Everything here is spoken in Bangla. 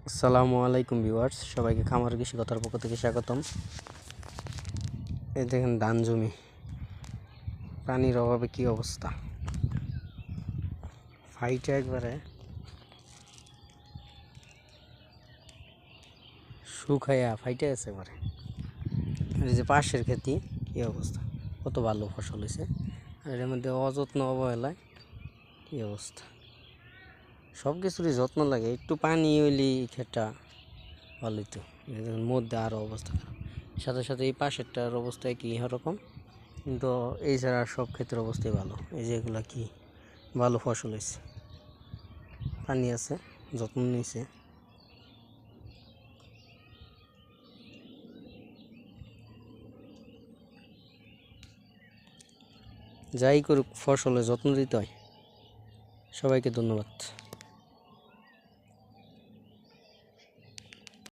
আসসালামু আলাইকুম ভিউয়ার্স, সবাইকে খামার কৃষি কথার পক্ষ থেকে স্বাগতম। এই দেখেন ধান জমি, পানির অভাবে কি অবস্থা, ফাইটে একবারে শুকাইয়া ফাইটে আছে একবারে। আর এই যে পাশের ক্ষেতি কি অবস্থা, কত ভালো ফসল হয়েছে, আর এর মধ্যে অযত্ন অবহেলায় কি অবস্থা। সব কিছুরই যত্ন লাগে, একটু পানি হইলি ক্ষেতটা ভালো হইতো। মধ্যে আরও অবস্থা খারাপ, সাথে সাথে এই পাশেরটার অবস্থা কি এরকম, কিন্তু এই ছাড়া সব ক্ষেত্রের অবস্থাই ভালো। এই যে এগুলা কি ভালো ফসল হয়েছে, পানি আছে, যত্ন নিয়েছে। যাই করুক ফসলে যত্ন দিতে হয়। সবাইকে ধন্যবাদ।